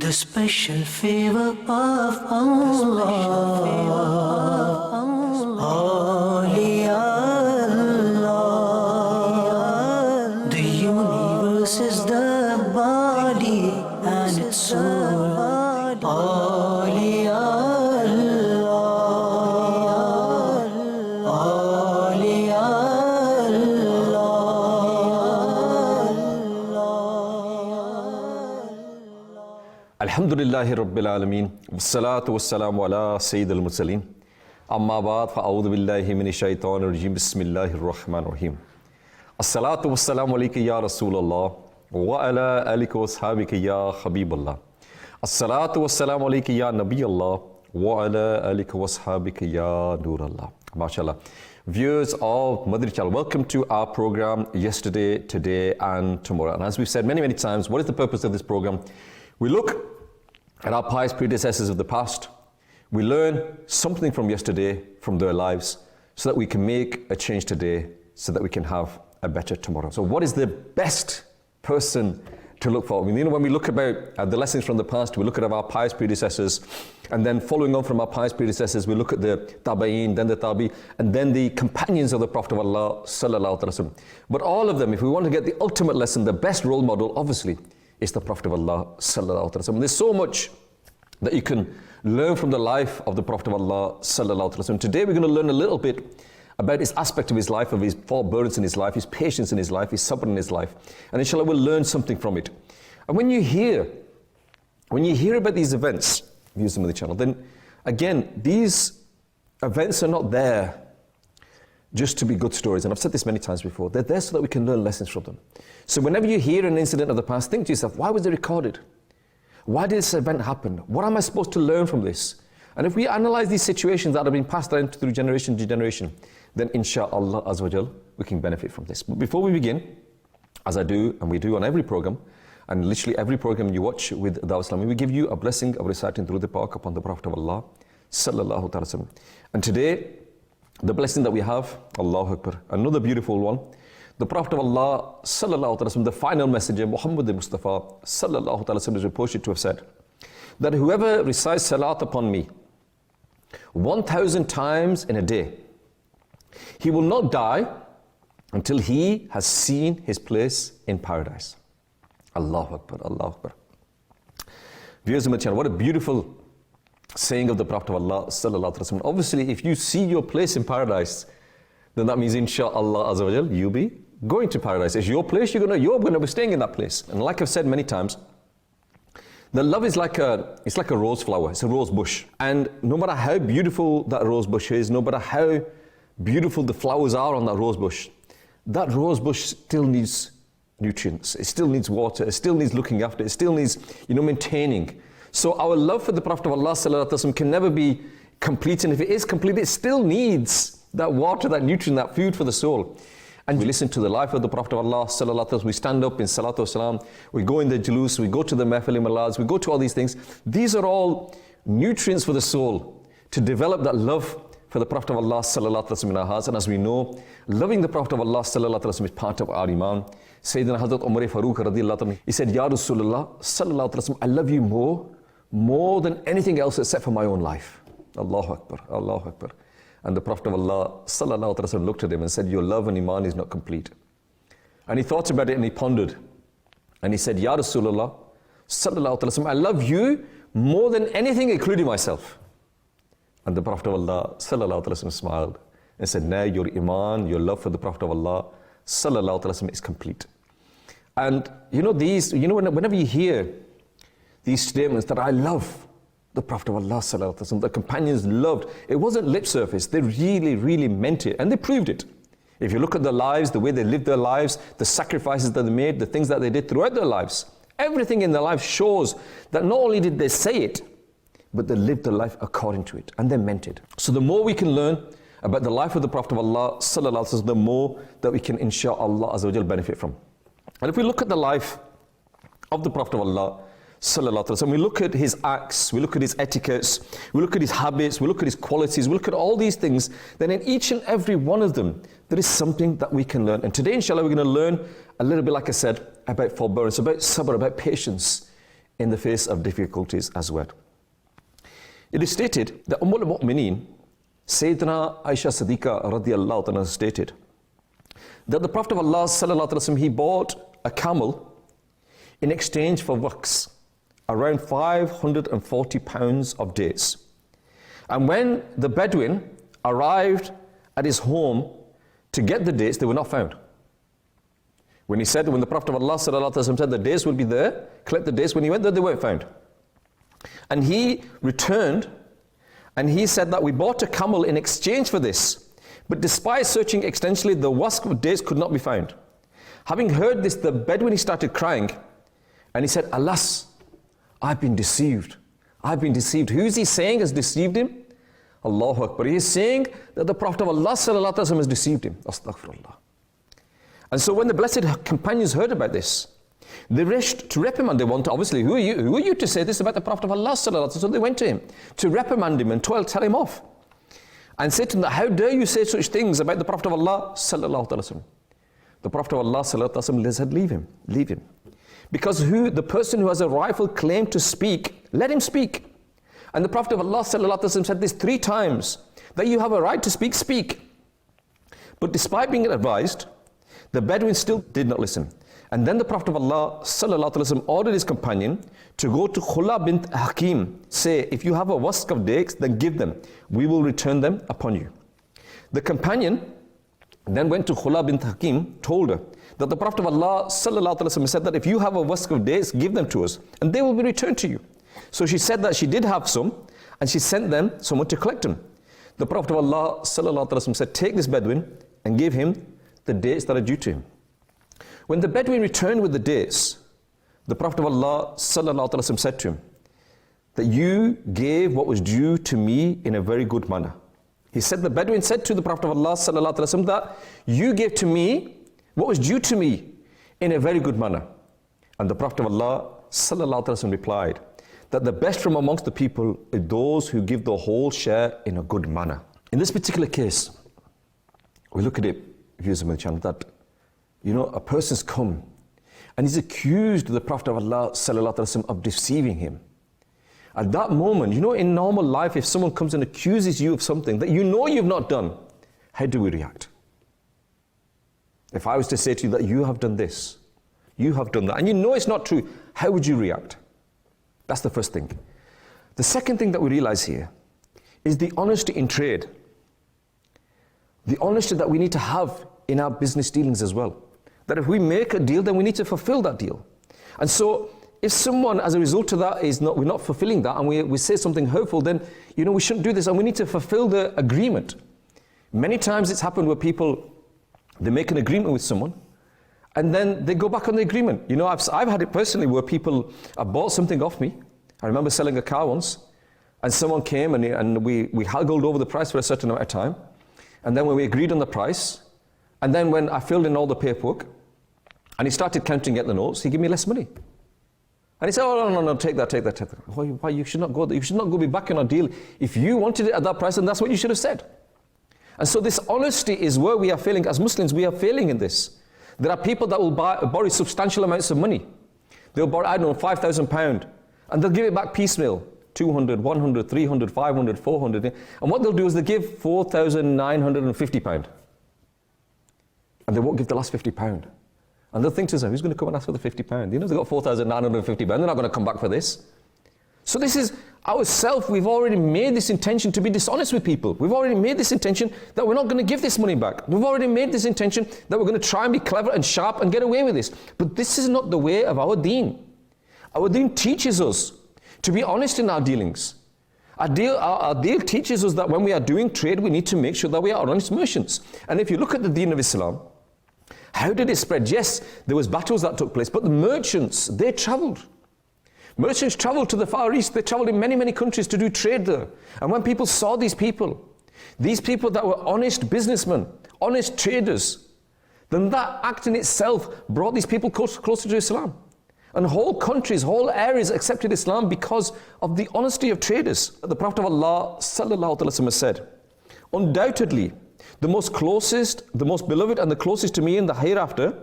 the special favor of Allah. Awliya Allah. The universe is the body and its soul. Awliya Allah. Awliya Alhamdulillahi Rabbil Alameen. Wassalatu wassalamu ala Sayyidil Mursaleen. Amma ba'd, fa'awudhu billahi minash shaitanir rajim. Bismillahir Rahmanir Rahim. As-salatu wassalamu alayka ya Rasulallah wa ala alika wa ashabika ya Habiballah. As-salatu wassalamu alayka ya Nabiyallah wa ala alika wa ashabika ya Nurallah. MashaAllah. Viewers of Madani Channel, welcome to our program yesterday, today and tomorrow. And as we've said many times, what is the purpose of this program? We look at our pious predecessors of the past. We learn something from yesterday, from their lives, so that we can make a change today, so that we can have a better tomorrow. So what is the best person to look for? I mean, when we look about the lessons from the past, we look at our pious predecessors, and then following on from our pious predecessors, we look at the tabi'in, then the tabi, and then the companions of the Prophet of Allah, sallallahu alaihi wasallam. But all of them, if we want to get the ultimate lesson, the best role model, obviously, is the Prophet of Allah, sallallahu alaihi wasallam. There's so much that you can learn from the life of the Prophet of Allah, sallallahu alaihi wasallam. Today we're going to learn a little bit about his aspect of his life, of his forbearance in his life, his patience in his life, his sabr in his life. And inshallah we'll learn something from it. And when you hear about these events, views them on the channel, then again, these events are not there just to be good stories. And I've said this many times before. They're there so that we can learn lessons from them. So whenever you hear an incident of the past, think to yourself, why was it recorded? Why did this event happen? What am I supposed to learn from this? And if we analyze these situations that have been passed down through generation to generation, then inshallah azza wa jal, we can benefit from this. But before we begin, as I do, and we do on every program, and literally every program you watch with Dawah Islami, we give you a blessing of reciting Durood Pak upon the Prophet of Allah, sallallahu alaihi wasallam. And today, the blessing that we have, Allahu Akbar, another beautiful one. The Prophet of Allah, sallallahu alaihi wasallam, the final messenger, Muhammad Mustafa, sallallahu alaihi wasallam, is reported to have said that whoever recites salat upon me 1,000 times in a day, he will not die until he has seen his place in paradise. Allahu Akbar, Allahu Akbar. Viewers of my channel, what a beautiful saying of the Prophet of Allah, sallallahu alaihi wasallam. Obviously, if you see your place in paradise, then that means inshallah azza wa jal, you'll be going to paradise. It's your place, you're going to be staying in that place. And like I've said many times, the love is like a rose flower, it's a rose bush. And no matter how beautiful that rose bush is, no matter how beautiful the flowers are on that rose bush still needs nutrients, it still needs water, it still needs looking after, it still needs, maintaining. So our love for the Prophet of Allah sallallahu alaihi wasallam can never be complete, and if it is complete, it still needs that water, that nutrient, that food for the soul. And we listen to the life of the Prophet of Allah sallallahu alaihi wasallam, we stand up in salatu wasalam, we go in the julus, we go to the mahfil malads, we go to all these things. These are all nutrients for the soul to develop that love for the Prophet of Allah sallallahu alaihi wasallam in our hearts. And as we know, loving the Prophet of Allah sallallahu alaihi wasallam is part of our iman. Sayyidina Hazrat Umar Farooq radiyallahu anhu, he said, Ya Rasulullah sallallahu alaihi wasallam, I love you more than anything else except for my own life. Allahu Akbar, Allahu Akbar. And the Prophet of Allah sallallahu alaihi wasallam looked at him and said, your love and iman is not complete. And he thought about it and he pondered. And he said, Ya Rasulullah sallallahu alaihi wasallam, I love you more than anything including myself. And the Prophet of Allah sallallahu alaihi wasallam smiled and said, no, your iman, your love for the Prophet of Allah sallallahu alaihi wasallam is complete. And whenever you hear these statements that I love the Prophet of Allah sallallahu alaihi wasallam, the companions loved, it wasn't lip service, they really meant it, and they proved it. If you look at their lives, the way they lived their lives, the sacrifices that they made, the things that they did throughout their lives, everything in their life shows that not only did they say it, but they lived their life according to it, and they meant it. So the more we can learn about the life of the Prophet of Allah sallallahu alaihi wasallam, the more that we can inshallah azza wa jal benefit from. And if we look at the life of the Prophet of Allah sallallahu alaihi wasallam, we look at his acts, we look at his etiquettes, we look at his habits, we look at his qualities, we look at all these things, then in each and every one of them, there is something that we can learn. And today, inshallah, we're going to learn a little bit, like I said, about forbearance, about sabr, about patience in the face of difficulties as well. It is stated that al-Mu'mineen, Sayyidina Aisha Siddiqa radiyallahu anha stated that the Prophet of Allah sallallahu alaihi wasallam, he bought a camel in exchange for wax, around 540 pounds of dates. And when the Bedouin arrived at his home to get the dates, they were not found. When the Prophet of Allah sallallahu alaihi wasallam said the dates will be there, collect the dates, when he went there, they weren't found. And he returned and he said that we bought a camel in exchange for this. But despite searching extensively, the wask of dates could not be found. Having heard this, the Bedouin, he started crying. And he said, alas, I've been deceived. I've been deceived. Who is he saying has deceived him? Allahu Akbar. He is saying that the Prophet of Allah sallallahu alaihi wasallam has deceived him. Astaghfirullah. And so when the blessed companions heard about this, they rushed to reprimand. They wanted, obviously, who are you to say this about the Prophet of Allah sallallahu alaihi wasallam? So they went to him to reprimand him and tell him off. And said to him, how dare you say such things about the Prophet of Allah sallallahu alaihi wasallam? The Prophet of Allah sallallahu alaihi wasallam said, leave him. Because the person who has a rightful claim to speak, let him speak. And the Prophet of Allah sallallahu alaihi wasallam said this 3 times, that you have a right to speak. But despite being advised, the Bedouin still did not listen. And then the Prophet of Allah sallallahu alaihi wasallam ordered his companion to go to Khula bint Hakim, say, if you have a wask of dates, then give them. We will return them upon you. The companion then went to Khula bint Hakim, told her that the Prophet of Allah sallallahu alaihi wasallam said that if you have a wask of dates, give them to us, and they will be returned to you. So she said that she did have some, and she sent them someone to collect them. The Prophet of Allah sallallahu alaihi wasallam said, take this Bedouin and give him the dates that are due to him. When the Bedouin returned with the dates, the Prophet of Allah sallallahu alaihi wasallam said to him that you gave what was due to me in a very good manner. He said, the Bedouin said to the Prophet of Allah sallallahu alaihi wasallam that you gave to me what was due to me in a very good manner. And the Prophet of Allah sallallahu alaihi wasallam replied that the best from amongst the people are those who give the whole share in a good manner. In this particular case, we look at it, viewers of the channel, that a person's come and he's accused the Prophet of Allah sallallahu alaihi wasallam of deceiving him. At that moment, in normal life, if someone comes and accuses you of something that you've not done, how do we react? If I was to say to you that you have done this, you have done that, and it's not true, how would you react? That's the first thing. The second thing that we realize here is the honesty in trade. The honesty that we need to have in our business dealings as well. That if we make a deal, then we need to fulfill that deal. And so, if someone, as a result of that, we're not fulfilling that, and we say something hurtful, then, we shouldn't do this, and we need to fulfill the agreement. Many times it's happened where people, they make an agreement with someone, and then they go back on the agreement. I've had it personally where people have bought something off me. I remember selling a car once, and someone came and we haggled over the price for a certain amount of time. And then when we agreed on the price, and then when I filled in all the paperwork, and he started counting at the notes, he gave me less money. And he said, oh, no, take that. Why, you should not go there. You should not go be back on a deal. If you wanted it at that price, then that's what you should have said. And so this honesty is where we are failing. As Muslims, we are failing in this. There are people that will borrow substantial amounts of money. They'll borrow, £5,000, and they'll give it back piecemeal. 200, 100, 300, 500, 400. And what they'll do is they'll give £4,950. And they won't give the last £50. And they'll think to themselves, who's going to come and ask for the £50? They've got £4,950, they're not going to come back for this. So this is ourselves, we've already made this intention to be dishonest with people. We've already made this intention that we're not going to give this money back. We've already made this intention that we're going to try and be clever and sharp and get away with this. But this is not the way of our deen. Our deen teaches us to be honest in our dealings. Our deal teaches us that when we are doing trade, we need to make sure that we are honest merchants. And if you look at the deen of Islam, how did it spread? Yes, there was battles that took place, but the merchants, they traveled. Merchants traveled to the Far East. They traveled in many, many countries to do trade there. And when people saw these people that were honest businessmen, honest traders, then that act in itself brought these people closer to Islam. And whole countries, whole areas accepted Islam because of the honesty of traders. The Prophet of Allah sallallahu alaihi wasallam said, undoubtedly, the most closest, the most beloved and the closest to me in the hereafter,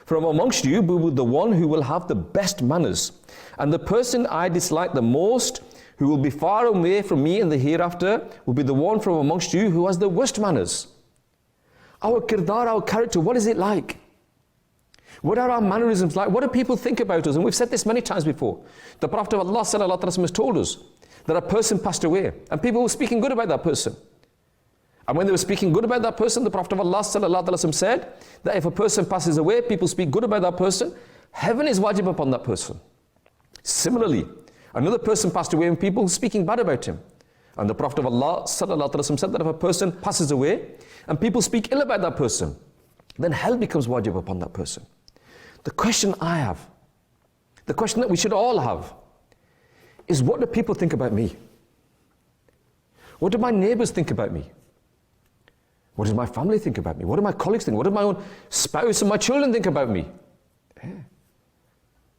From amongst you will be the one who will have the best manners. And the person I dislike the most, who will be far away from me in the hereafter, will be the one from amongst you who has the worst manners. Our kirdar, our character, what is it like? What are our mannerisms like? What do people think about us? And we've said this many times before. The Prophet of Allah sallallahu alaihi wasallam has told us that a person passed away and people were speaking good about that person. And when they were speaking good about that person, the Prophet of Allah sallallahu alaihi wasallam said that if a person passes away, people speak good about that person, heaven is wajib upon that person. Similarly, another person passed away and people were speaking bad about him. And the Prophet of Allah sallallahu alaihi wasallam said that if a person passes away and people speak ill about that person, then hell becomes wajib upon that person. The question I have, the question that we should all have, is what do people think about me? What do my neighbors think about me? What does my family think about me? What do my colleagues think? What do my own spouse and my children think about me? Yeah.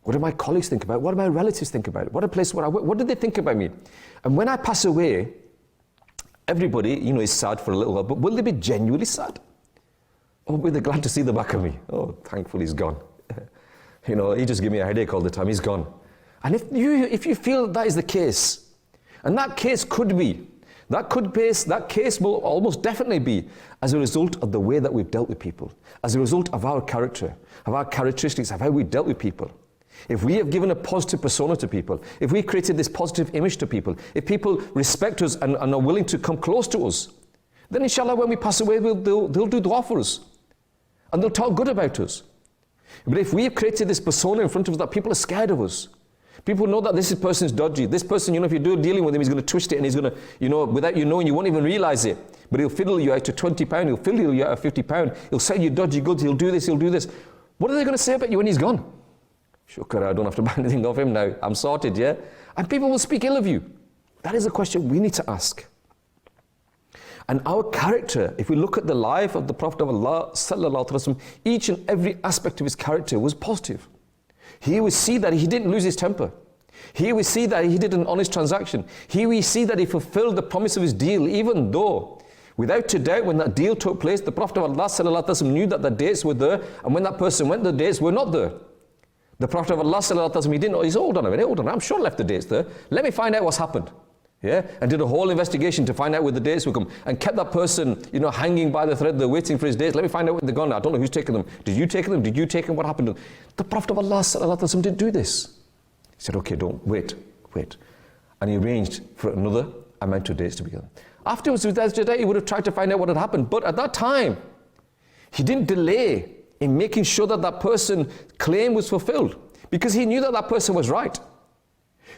What do my colleagues think about? What do my relatives think about? What a place where I work? What do they think about me? And when I pass away, everybody, is sad for a little while, but will they be genuinely sad? Or will they be glad to see the back of me? Oh, thankfully he's gone. He just gave me a headache all the time, he's gone. And if you feel that is the case, and that case could be, that case will almost definitely be as a result of the way that we've dealt with people, as a result of our character, of our characteristics, of how we dealt with people. If we have given a positive persona to people, if we created this positive image to people, if people respect us and are willing to come close to us, then inshallah when we pass away, they'll do dua for us. And they'll talk good about us. But if we have created this persona in front of us that people are scared of us, people know that this person is dodgy, this person, if you're dealing with him, he's going to twist it and he's going to, without you knowing, you won't even realize it. But he'll fiddle you out to £20, he'll fiddle you out of £50, he'll sell you dodgy goods, he'll do this, he'll do this. What are they going to say about you when he's gone? Shukr, I don't have to buy anything off him now, I'm sorted, yeah? And people will speak ill of you. That is a question we need to ask. And our character, if we look at the life of the Prophet of Allah sallallahu alaihi wasallam, each and every aspect of his character was positive. Here we see that he didn't lose his temper. Here we see that he did an honest transaction. Here we see that he fulfilled the promise of his deal, even though, without a doubt, when that deal took place, the Prophet of Allah sallallahu alaihi wasallam knew that the dates were there, and when that person went, the dates were not there. The Prophet of Allah sallallahu alaihi wasallam, he didn't know. He said, hold on a minute, I'm sure I left the dates there. Let me find out what's happened. Yeah, and did a whole investigation to find out where the dates would come, and kept that person, hanging by the thread, they're waiting for his dates. Let me find out where they're gone. I don't know who's taken them. Did you take them? Did you take them? What happened to them? The Prophet of Allah sallallahu alaihi wasallam didn't do this. He said, okay, don't wait. And he arranged for another amount of dates to be given. Afterwards, with that, he would have tried to find out what had happened. But at that time, he didn't delay in making sure that that person's claim was fulfilled, because he knew that that person was right.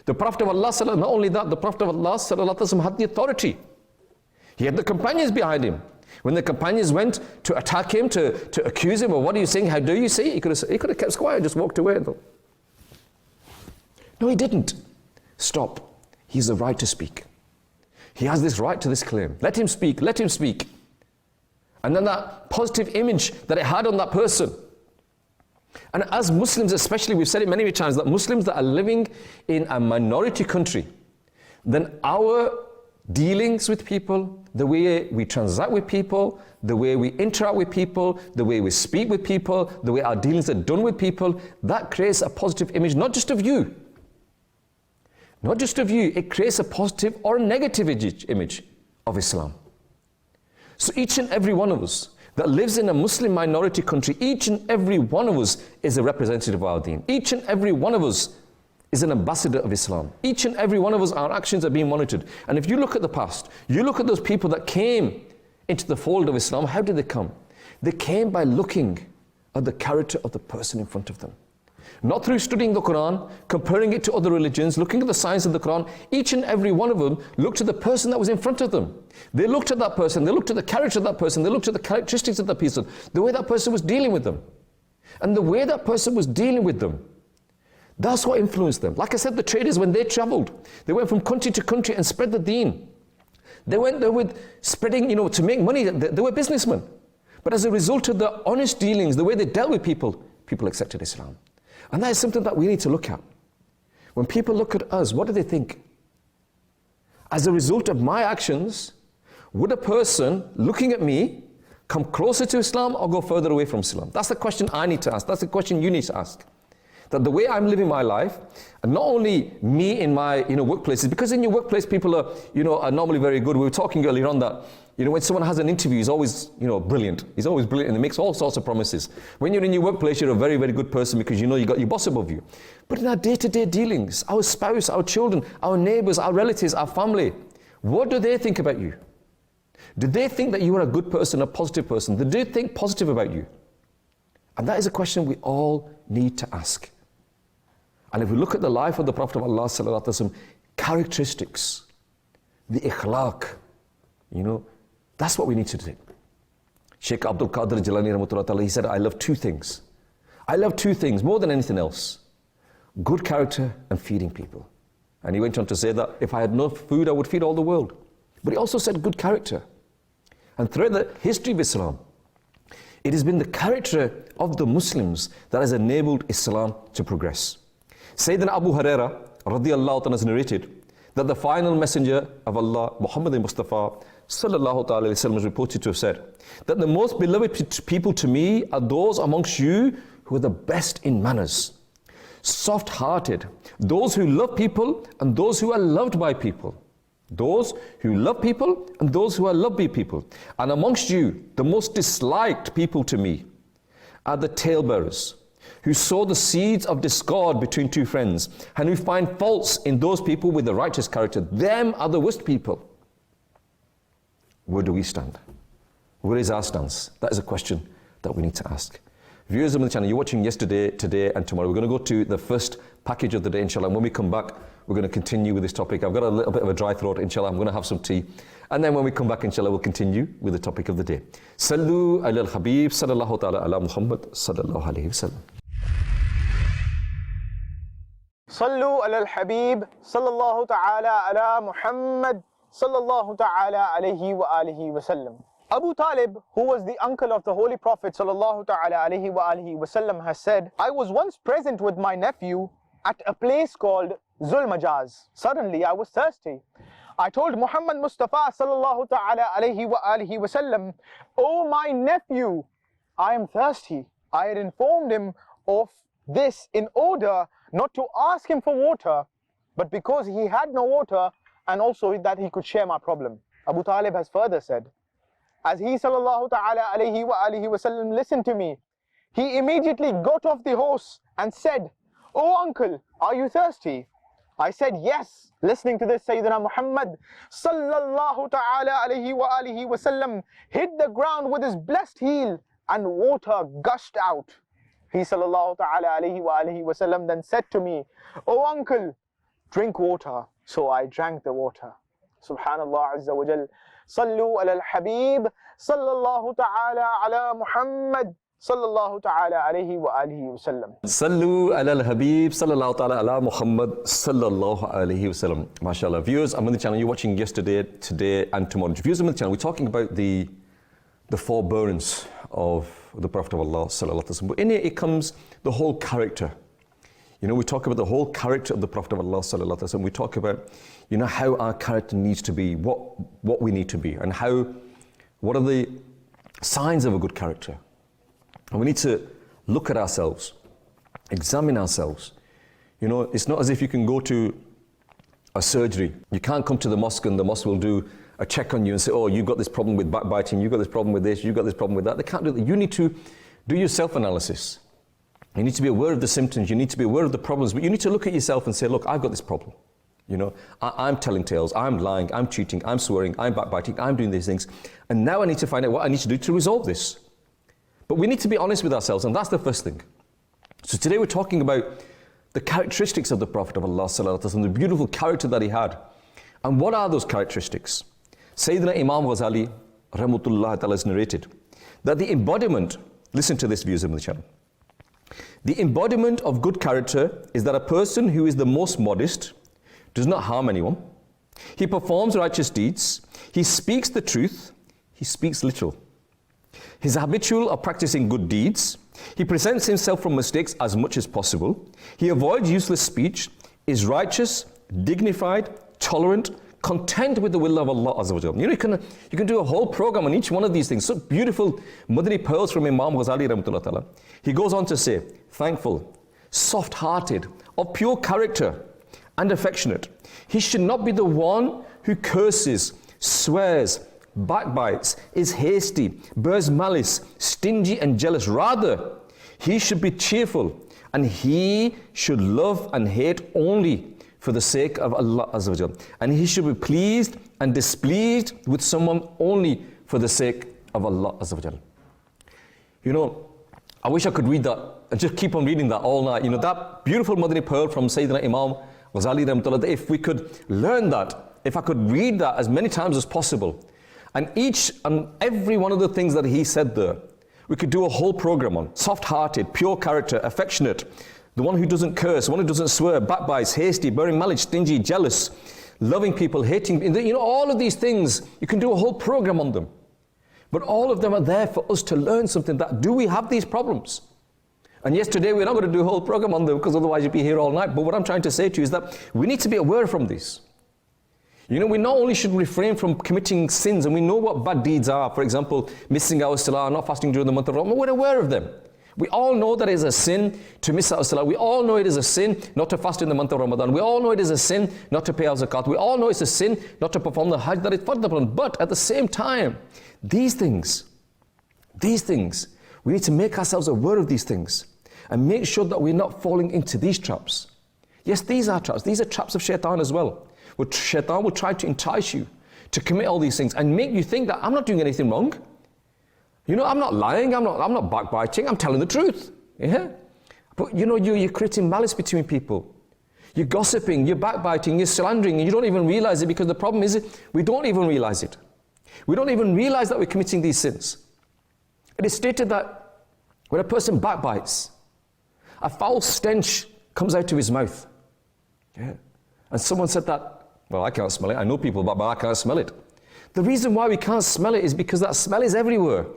The Prophet of Allah, not only that, the Prophet of Allah had the authority. He had the companions behind him. When the companions went to attack him, to accuse him of what are you saying, how do you say, he could have kept quiet and just walked away. No, he didn't. Stop. He has the right to speak. He has this right to this claim. Let him speak. And then that positive image that it had on that person. And as Muslims especially, we've said it many times, that Muslims that are living in a minority country, then our dealings with people, the way we transact with people, the way we interact with people, the way we speak with people, the way our dealings are done with people, that creates a positive image, not just of you. Not just of you, it creates a positive or a negative image of Islam. So each and every one of us that lives in a Muslim minority country, each and every one of us is a representative of our deen. Each and every one of us is an ambassador of Islam. Each and every one of us, our actions are being monitored. And if you look at the past, you look at those people that came into the fold of Islam, how did they come? They came by looking at the character of the person in front of them. Not through studying the Quran, comparing it to other religions, looking at the signs of the Quran. Each and every one of them looked at the person that was in front of them. They looked at that person, they looked at the character of that person, they looked at the characteristics of that person, the way that person was dealing with them. And the way that person was dealing with them, that's what influenced them. Like I said, the traders, when they traveled, they went from country to country and spread the deen. They went there with spreading, to make money. They were businessmen. But as a result of their honest dealings, the way they dealt with people, people accepted Islam. And that is something that we need to look at. When people look at us, what do they think? As a result of my actions, would a person looking at me come closer to Islam or go further away from Islam? That's the question I need to ask. That's the question you need to ask. That the way I'm living my life, and not only me in my workplaces, because in your workplace people are normally very good. We were talking earlier on that when someone has an interview, he's always brilliant. He's always brilliant and he makes all sorts of promises. When you're in your workplace, you're a very, very good person because you got your boss above you. But in our day-to-day dealings, our spouse, our children, our neighbors, our relatives, our family, what do they think about you? Do they think that you are a good person, a positive person? Do they think positive about you? And that is a question we all need to ask. And if we look at the life of the Prophet of Allah sallallahu alaihi wasallam, characteristics, the ikhlaq, that's what we need to do. Sheikh Abdul Qadir Jilani rahmatullah ta'ala, he said, I love two things. I love two things more than anything else. Good character and feeding people. And he went on to say that if I had no food, I would feed all the world. But he also said good character. And throughout the history of Islam, it has been the character of the Muslims that has enabled Islam to progress. Sayyidina Abu Huraira radiyallahu ta'ala has narrated that the final messenger of Allah, Muhammad Mustafa sallallahu ta'ala alayhi wa sallam, is reported to have said that the most beloved people to me are those amongst you who are the best in manners, soft-hearted, those who love people and those who are loved by people. Those who love people and those who are loved by people. And amongst you, the most disliked people to me are the talebearers, who sow the seeds of discord between two friends, and who find faults in those people with the righteous character. Them are the worst people. Where do we stand? Where is our stance? That is a question that we need to ask. Viewers of the channel, you're watching yesterday, today and tomorrow. We're going to go to the first package of the day, inshallah. And when we come back, we're going to continue with this topic. I've got a little bit of a dry throat, inshallah. I'm going to have some tea. And then when we come back, inshallah, we'll continue with the topic of the day. Sallu ala al-Habib, sallallahu ta'ala ala Muhammad, sallallahu alayhi wa sallam. Sallu ala al-Habib, sallallahu ta'ala ala Muhammad, sallallahu ta'ala alayhi wa alihi wa sallam. Abu Talib, who was the uncle of the Holy Prophet sallallahu ta'ala alayhi wa alihi wa sallam, has said, I was once present with my nephew at a place called Zul Majaz. Suddenly I was thirsty. I told Muhammad Mustafa sallallahu ta'ala alayhi wa alihi wa sallam, oh my nephew, I am thirsty. I had informed him of this in order not to ask him for water, but because he had no water and also that he could share my problem. Abu Talib has further said, as he sallallahu ta'ala alayhi wa alihi wa sallam listened to me, he immediately got off the horse and said, oh uncle, are you thirsty? I said, yes. Listening to this, Sayyidina Muhammad sallallahu ta'ala alayhi wa alihi wa sallam hit the ground with his blessed heel and water gushed out. He sallallahu ta'ala alayhi wa alihi wa sallam then said to me, oh uncle, drink water. So I drank the water. Subhanallah Azza wa Jal. Sallu ala al-Habib, sallallahu ta'ala ala Muhammad, sallallahu ta'ala alayhi wa alihi wa sallam. Sallu ala al-Habib, sallallahu ta'ala ala Muhammad, sallallahu alayhi wa sallam. MashaAllah. Viewers, I'm on the channel. You're watching yesterday, today and tomorrow. Viewers, I'm on the channel. We're talking about the forbearance of the Prophet of Allah sallallahu alayhi wa sallam. But in it comes the whole character. We talk about the whole character of the Prophet of Allah sallallahu alaihi wasallam. We talk about, how our character needs to be, what we need to be, and what are the signs of a good character. And we need to look at ourselves, examine ourselves. It's not as if you can go to a surgery. You can't come to the mosque and the mosque will do a check on you and say, oh, you've got this problem with backbiting, you've got this problem with this, you've got this problem with that. They can't do that. You need to do your self-analysis. You need to be aware of the symptoms, you need to be aware of the problems, but you need to look at yourself and say, look, I've got this problem. I'm telling tales, I'm lying, I'm cheating, I'm swearing, I'm backbiting, I'm doing these things. And now I need to find out what I need to do to resolve this. But we need to be honest with ourselves, and that's the first thing. So today we're talking about the characteristics of the Prophet of Allah sallallahu alaihi wasallam, the beautiful character that he had. And what are those characteristics? Sayyidina Imam Ghazali, rahmatullah ta'ala, has narrated that the embodiment, listen to this, viewers of the channel. The embodiment of good character is that a person who is the most modest does not harm anyone. He performs righteous deeds. He speaks the truth. He speaks little. He is habitual of practicing good deeds. He presents himself from mistakes as much as possible. He avoids useless speech, is righteous, dignified, tolerant, content with the will of Allah Azza wa Jal. You can do a whole program on each one of these things. So beautiful Madani pearls from Imam Ghazali rahmatullah ta'ala. He goes on to say, thankful, soft-hearted, of pure character and affectionate. He should not be the one who curses, swears, backbites, is hasty, bears malice, stingy and jealous. Rather, he should be cheerful, and he should love and hate only for the sake of Allah Azza wa Jal. And he should be pleased and displeased with someone only for the sake of Allah Azza wa Jal. You know, I wish I could read that and just keep on reading that all night. You know, that beautiful Madani pearl from Sayyidina Imam Ghazali rahmatullah, if we could learn that, if I could read that as many times as possible, and each and every one of the things that he said there, we could do a whole program on. Soft-hearted, pure character, affectionate, the one who doesn't curse, the one who doesn't swear, backbites, hasty, bearing malice, stingy, jealous, loving people, hating, you know, all of these things, you can do a whole program on them. But all of them are there for us to learn something. That do we have these problems? And yes, today we're not going to do a whole program on them, because otherwise you'd be here all night. But what I'm trying to say to you is that we need to be aware from this. You know, we not only should refrain from committing sins, and we know what bad deeds are. For example, missing our salah, not fasting during the month of Ramadan. We're aware of them. We all know that it is a sin to miss our salah. We all know it is a sin not to fast in the month of Ramadan. We all know it is a sin not to pay our zakat. We all know it's a sin not to perform the hajj that is fard upon. But at the same time, these things, we need to make ourselves aware of these things and make sure that we're not falling into these traps. Yes, these are traps. These are traps of shaitan as well. Where shaitan will try to entice you to commit all these things and make you think that I'm not doing anything wrong. You know, I'm not lying, I'm not backbiting, I'm telling the truth. Yeah? But you know, you're creating malice between people. You're gossiping, you're backbiting, you're slandering, and you don't even realize it, because the problem is we don't even realize it. We don't even realize that we're committing these sins. It is stated that when a person backbites, a foul stench comes out of his mouth. Yeah? And someone said that, well, I can't smell it. I know people, but I can't smell it. The reason why we can't smell it is because that smell is everywhere.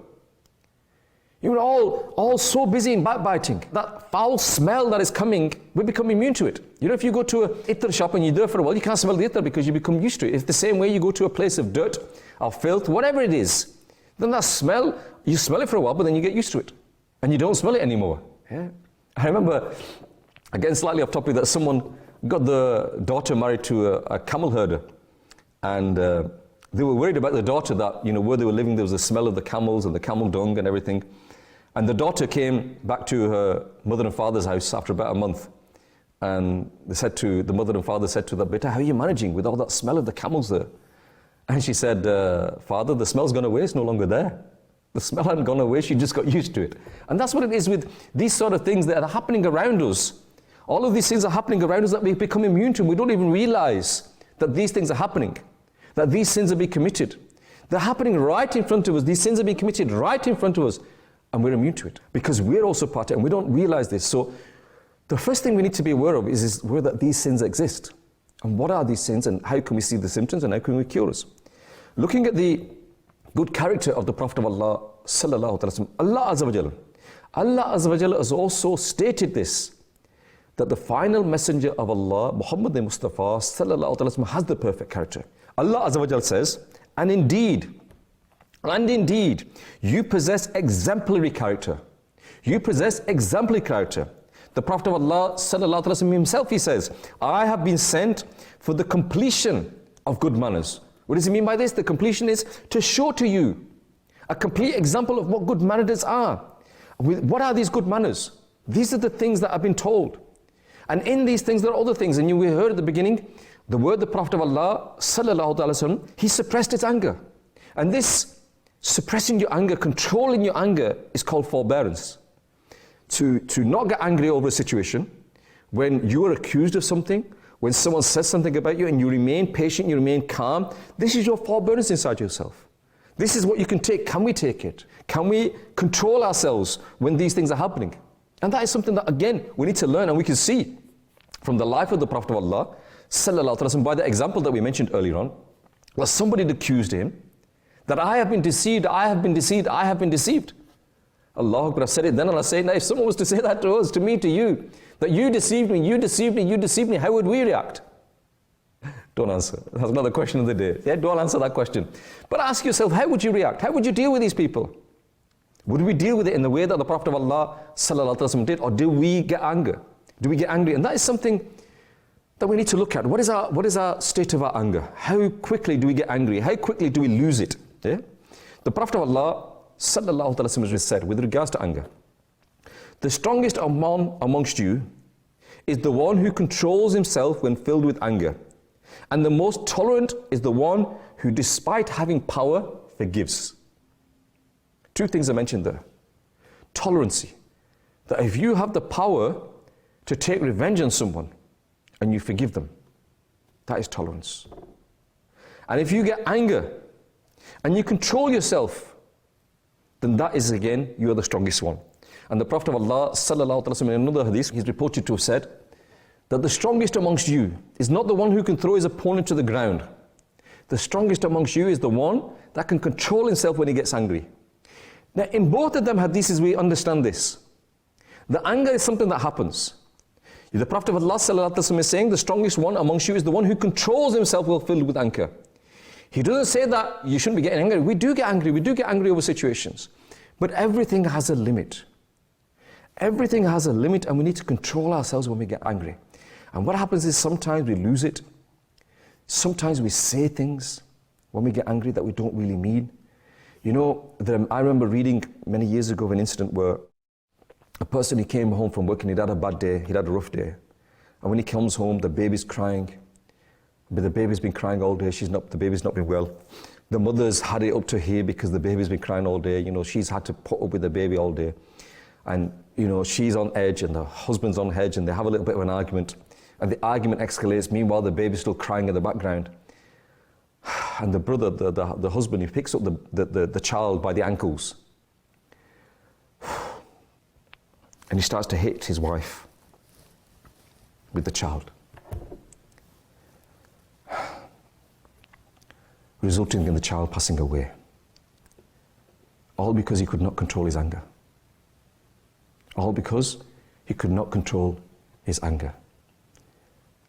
You're all so busy in backbiting. That foul smell that is coming, we become immune to it. You know, if you go to a ittar shop and you're there for a while, you can't smell the ittar because you become used to it. It's the same way you go to a place of dirt or filth, whatever it is. Then that smell, you smell it for a while, but then you get used to it. And you don't smell it anymore. Yeah? I remember, again slightly off topic, that someone got the daughter married to a camel herder. And they were worried about the daughter, that, you know, where they were living, there was the smell of the camels and the camel dung and everything. And the daughter came back to her mother and father's house after about a month. And the mother and father said to her, "Beta, how are you managing with all that smell of the camels there?" And she said, "Father, the smell's gone away, it's no longer there. The smell hadn't gone away, she just got used to it." And that's what it is with these sort of things that are happening around us. All of these things are happening around us that we become immune to. We don't even realize that these things are happening, that these sins are being committed. They're happening right in front of us. These sins are being committed right in front of us. And we're immune to it because we're also part of it and we don't realize this. So the first thing we need to be aware of is where that these sins exist. And what are these sins and how can we see the symptoms and how can we cure us? Looking at the good character of the Prophet of Allah, sallallahu alaihi wasallam, Allah Azza wa Jalla has also stated this, that the final messenger of Allah, Muhammad Mustafa sallallahu alaihi wasallam, has the perfect character. Allah Azza wa Jalla says, and indeed, you possess exemplary character. You possess exemplary character. The Prophet of Allah sallallahu alaihi wasallam himself, he says, I have been sent for the completion of good manners. What does he mean by this? The completion is to show to you a complete example of what good manners are. What are these good manners? These are the things that I've been told. And in these things there are other things. And we heard at the beginning, the word the Prophet of Allah sallallahu alaihi wasallam, he suppressed his anger. And this suppressing your anger, controlling your anger is called forbearance. To not get angry over a situation, when you are accused of something, when someone says something about you and you remain patient, you remain calm, this is your forbearance inside yourself. This is what you can take. Can we take it? Can we control ourselves when these things are happening? And that is something that, again, we need to learn, and we can see from the life of the Prophet of Allah, sallallahu alaihi wasallam, by the example that we mentioned earlier on, where somebody had accused him, that I have been deceived, I have been deceived, I have been deceived. Allah Akbar, I said it then and I say it now. If someone was to say that to us, to me, to you, that you deceived me, you deceived me, you deceived me, how would we react? Don't answer. That's another question of the day. Yeah, don't answer that question. But ask yourself, how would you react? How would you deal with these people? Would we deal with it in the way that the Prophet of Allah sallallahu alaihi wasallam did, or do we get anger? Do we get angry? And that is something that we need to look at. What is our state of our anger? How quickly do we get angry? How quickly do we lose it? Yeah? The Prophet of Allah sallallahu alaihi wasallam has said with regards to anger, the strongest amongst you is the one who controls himself when filled with anger. And the most tolerant is the one who, despite having power, forgives. Two things are mentioned there. Tolerancy. That if you have the power to take revenge on someone and you forgive them, that is tolerance. And if you get anger and you control yourself, then that is, again, you are the strongest one. And the Prophet of Allah sallallahu alaihi wasallam in another hadith, he's reported to have said that the strongest amongst you is not the one who can throw his opponent to the ground. The strongest amongst you is the one that can control himself when he gets angry. Now, in both of them hadiths, we understand this. The anger is something that happens. The Prophet of Allah sallallahu alaihi wasallam is saying the strongest one amongst you is the one who controls himself while filled with anger. He doesn't say that you shouldn't be getting angry. We do get angry. We do get angry over situations. But everything has a limit. Everything has a limit, and we need to control ourselves when we get angry. And what happens is sometimes we lose it. Sometimes we say things when we get angry that we don't really mean. You know, I remember reading many years ago of an incident where a person, he came home from work and he'd had a bad day, he'd had a rough day. And when he comes home, the baby's crying. But the baby's been crying all day, the baby's not been well. The mother's had it up to here because the baby's been crying all day. You know, she's had to put up with the baby all day. And, you know, she's on edge and the husband's on edge and they have a little bit of an argument. And the argument escalates. Meanwhile, the baby's still crying in the background. And the brother, the husband, he picks up the child by the ankles. And he starts to hit his wife with the child, resulting in the child passing away. All because he could not control his anger. All because he could not control his anger.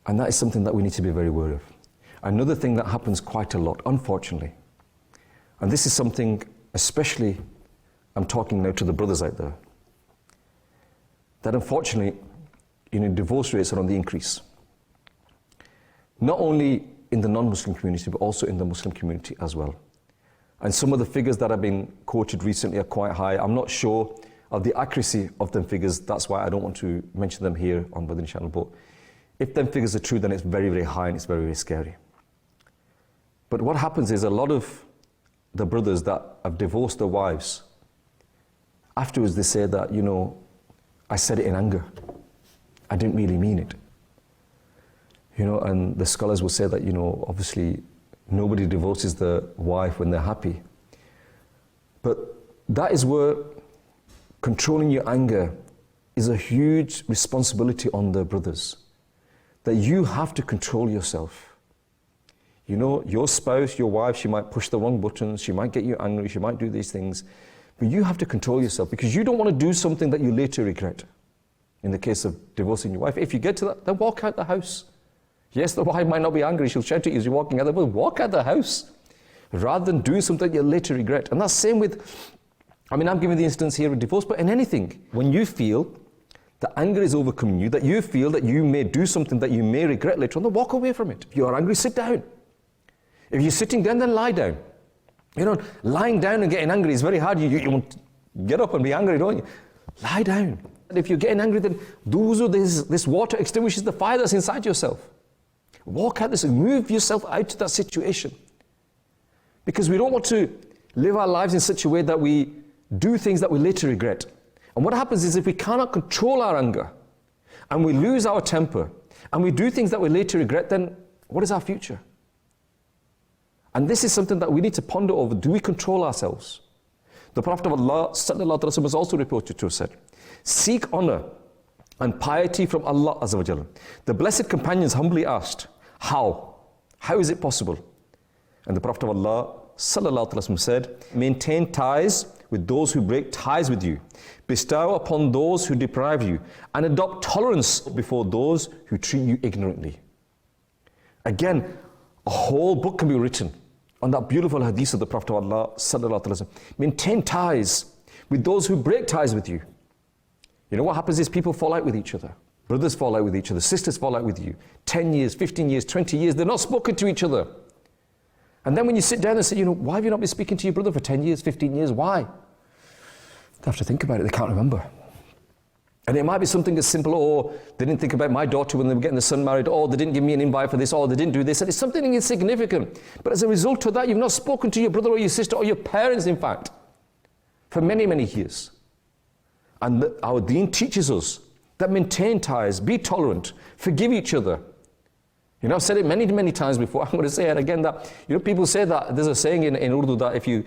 And that is something that we need to be very aware of. Another thing that happens quite a lot, unfortunately, and this is something especially, I'm talking now to the brothers out there, that unfortunately, you know, divorce rates are on the increase. Not only in the non-Muslim community, but also in the Muslim community as well. And some of the figures that have been quoted recently are quite high. I'm not sure of the accuracy of them figures. That's why I don't want to mention them here on Madani Channel. But if them figures are true, then it's very, very high and it's very, very scary. But what happens is a lot of the brothers that have divorced their wives, afterwards they say that, you know, I said it in anger. I didn't really mean it. You know, and the scholars will say that, you know, obviously nobody divorces their wife when they're happy. But that is where controlling your anger is a huge responsibility on the brothers. That you have to control yourself. You know, your spouse, your wife, she might push the wrong buttons, she might get you angry, she might do these things. But you have to control yourself because you don't want to do something that you later regret. In the case of divorcing your wife, if you get to that, then walk out the house. Yes, the wife might not be angry, she'll shout at you as you're walking out, but walk out the house. Rather than doing something that you'll later regret. And that's the same with, I mean, I'm giving the instance here of divorce, but in anything, when you feel that anger is overcoming you, that you feel that you may do something that you may regret later on, then walk away from it. If you are angry, sit down. If you're sitting down, then lie down. You know, lying down and getting angry is very hard. You want to get up and be angry, don't you? Lie down. And if you're getting angry, then this water extinguishes the fire that's inside yourself. Walk out this and move yourself out to that situation. Because we don't want to live our lives in such a way that we do things that we later regret. And what happens is if we cannot control our anger and we lose our temper and we do things that we later regret, then what is our future? And this is something that we need to ponder over. Do we control ourselves? The Prophet of Allah sallallahu alaihi wasallam was also reported to have said, seek honor and piety from Allah Azza wa Jalla. The blessed companions humbly asked, how? How is it possible? And the Prophet of Allah sallallahu alaihi wasallam said, maintain ties with those who break ties with you. Bestow upon those who deprive you. And adopt tolerance before those who treat you ignorantly. Again, A whole book can be written on that beautiful hadith of the Prophet of Allah sallallahu alaihi wasallam. Maintain ties with those who break ties with you. You know what happens is people fall out with each other. Brothers fall out with each other. Sisters fall out with you. 10 years, 15 years, 20 years, they're not spoken to each other. And then when you sit down and say, you know, why have you not been speaking to your brother for 10 years, 15 years? Why? They have to think about it. They can't remember. And it might be something as simple, or they didn't think about my daughter when they were getting the son married, or they didn't give me an invite for this, or they didn't do this. And it's something insignificant. But as a result of that, you've not spoken to your brother or your sister or your parents, in fact, for many, many years. And our deen teaches us that maintain ties, be tolerant, forgive each other. You know, I've said it many, many times before. I'm going to say it again that, you know, people say that, there's a saying in Urdu that if you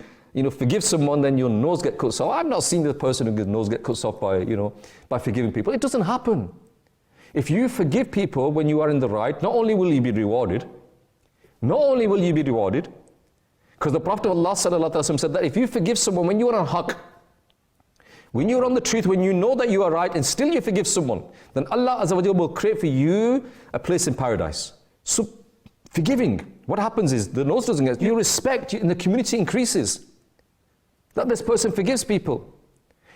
forgive someone, then your nose gets cut off. I've not seen the person whose nose gets cut off by forgiving people. It doesn't happen. If you forgive people when you are in the right, not only will you be rewarded, because the Prophet of Allah sallallahu alaihi wasallam said that if you forgive someone when you are on haqq, when you're on the truth, when you know that you are right and still you forgive someone, then Allah Azza wa Jalla will create for you a place in paradise. So forgiving, what happens is the nose doesn't get, your respect in the community increases. That this person forgives people.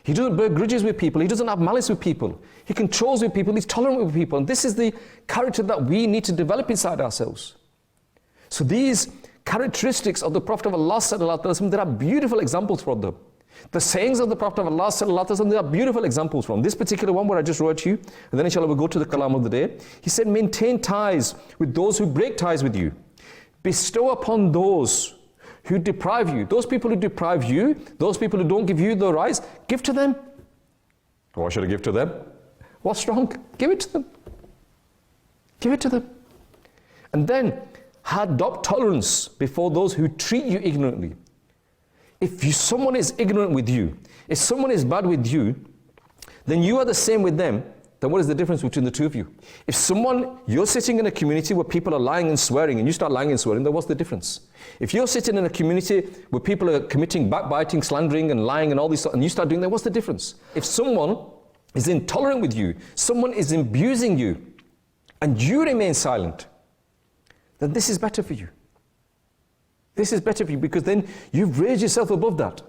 He doesn't bear grudges with people. He doesn't have malice with people. He controls with people. He's tolerant with people. And this is the character that we need to develop inside ourselves. So these characteristics of the Prophet of Allah sallallahu alaihi wasallam, there are beautiful examples for them. The sayings of the Prophet of Allah sallallahu alaihi wasallam, there are beautiful examples from. This particular one where I just wrote to you, and then inshallah we'll go to the kalam of the day. He said, maintain ties with those who break ties with you. Bestow upon those who deprive you. Those people who deprive you, those people who don't give you the rights, give to them. Why should I give to them? What's wrong? Give it to them. Give it to them. And then adopt tolerance before those who treat you ignorantly. If someone is ignorant with you, if someone is bad with you, then you are the same with them, then what is the difference between the two of you? If you're sitting in a community where people are lying and swearing, and you start lying and swearing, then what's the difference? If you're sitting in a community where people are committing backbiting, slandering and lying and all this stuff, and you start doing that, what's the difference? If someone is intolerant with you, someone is abusing you, and you remain silent, then this is better for you. This is better for you because then you've raised yourself above that.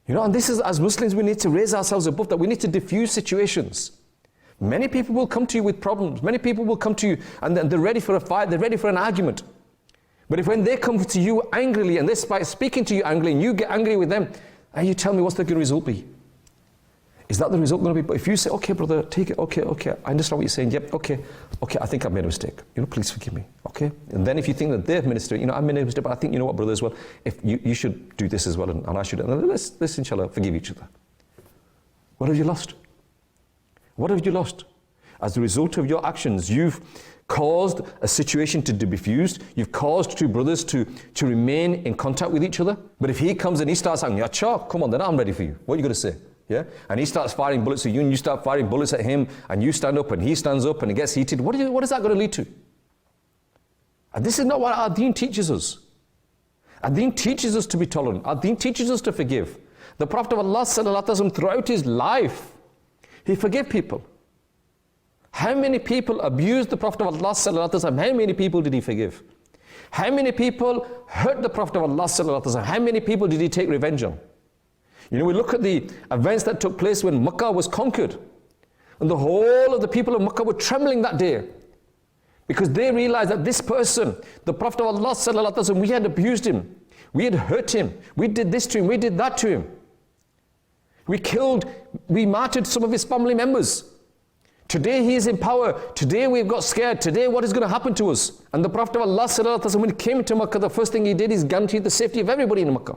You know, and this is, as Muslims, we need to raise ourselves above that. We need to diffuse situations. Many people will come to you with problems. Many people will come to you and they're ready for a fight, they're ready for an argument. But if when they come to you angrily and they're speaking to you angrily and you get angry with them, and you tell me what's the good result be? Is that the result going to be? But if you say, okay, brother, take it, okay, I understand what you're saying, yep, okay, I think I've made a mistake. You know, please forgive me, okay? And then if you think that they've made a mistake, you know, I made a mistake, but I think, you know what, brother, as well, if you should do this as well, and I should, and let's inshallah forgive each other. What have you lost? What have you lost? As a result of your actions, you've caused a situation to be diffused. You've caused two brothers to remain in contact with each other. But if he comes and he starts saying, Yacha, come on, then I'm ready for you. What are you going to say? Yeah? And he starts firing bullets at you, and you start firing bullets at him, and you stand up, and he stands up, and it gets heated. What is that going to lead to? And this is not what our deen teaches us. Our deen teaches us to be tolerant. Our deen teaches us to forgive. The Prophet of Allah sallallahu alaihi wasallam, throughout his life, he forgave people. How many people abused the Prophet of Allah sallallahu alaihi wasallam? How many people did he forgive? How many people hurt the Prophet of Allah sallallahu alaihi wasallam? How many people did he take revenge on? You know, we look at the events that took place when Makkah was conquered. And the whole of the people of Makkah were trembling that day. Because they realized that this person, the Prophet of Allah sallallahu alaihi wasallam, we had abused him. We had hurt him. We did this to him. We did that to him. We martyred some of his family members. Today he is in power. Today we've got scared. Today what is going to happen to us? And the Prophet of Allah sallallahu alaihi wasallam, when he came to Makkah, the first thing he did is guaranteed the safety of everybody in Makkah.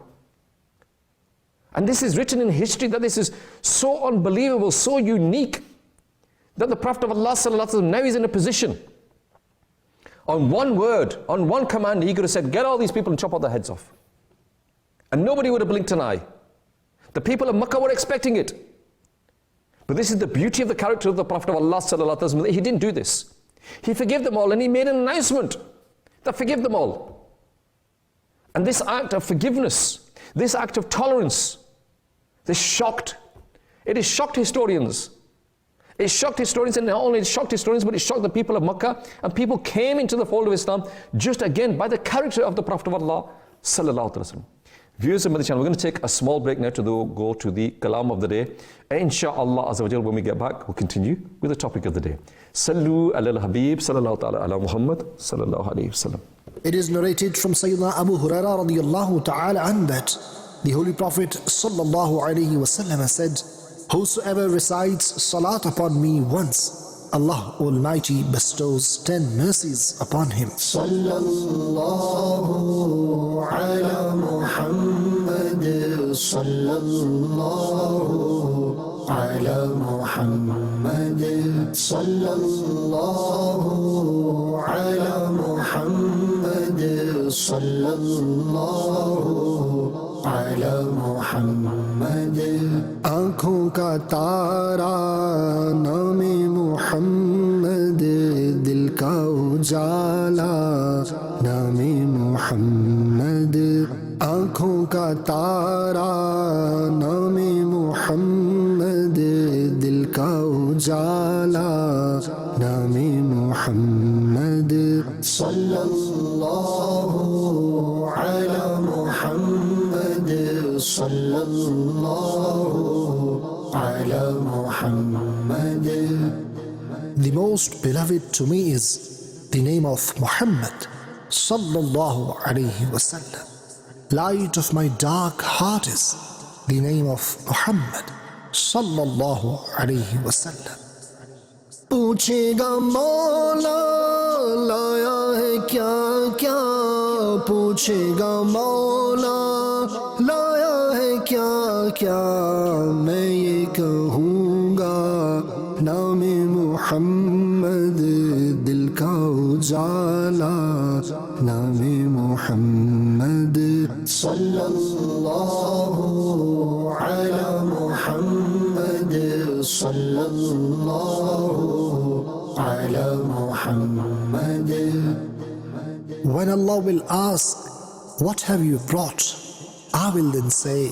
And this is written in history that this is so unbelievable, so unique, that the Prophet of Allah sallallahu alaihi wasallam now is in a position. On one word, on one command, he could have said, get all these people and chop all their heads off. And nobody would have blinked an eye. The people of Makkah were expecting it. But this is the beauty of the character of the Prophet of Allah sallallahu alaihi wasallam. He didn't do this. He forgave them all, and he made an announcement that forgive them all. And this act of forgiveness, this act of tolerance, it has shocked historians. It shocked historians, and not only it shocked historians, but it shocked the people of Makkah, and people came into the fold of Islam just again by the character of the Prophet of Allah sallallahu alaihi wasallam. Viewers of Madani Channel, we're going to take a small break now to go to the kalam of the day. Inshallah Azza wa Jal, when we get back, we'll continue with the topic of the day. Sallu ala al-Habib sallallahu ta'ala ala Muhammad sallallahu alayhi wasallam. It is narrated from Sayyidina Abu Hurairah radiyallahu ta'ala an that the Holy Prophet sallallahu alayhi wasallam said, whosoever recites salat upon me once, Allah Almighty bestows 10 mercies upon him. Sallallahu ala Muhammad, sallallahu ala Muhammad, sallallahu ala Muhammad, sallallahu ala Muhammad. आँखों का तारा नामे मुहम्मद, दिल का उजाला नामे मुहम्मद. आँखों का तारा नामे मुहम्मद, दिल का उजाला नामे मुहम्मद. सल्लल्लाहु अला मुहम्मद, सल्लल्लाहु अला Muhammad. The most beloved to me is the name of Muhammad sallallahu alayhi wasallam. Light of my dark heart is the name of Muhammad sallallahu alayhi wasallam. पूछेगा मौला लाया है क्या क्या, पूछेगा मौला लाया है क्या क्या, मैं ये कहूँगा नामे मुहम्मद, दिल का उजाला नामे मुहम्मद. सल्लल्लाहु अला मुहम्मद, सल्लल्लाहु अला Muhammad. When Allah will ask, what have you brought? I will then say,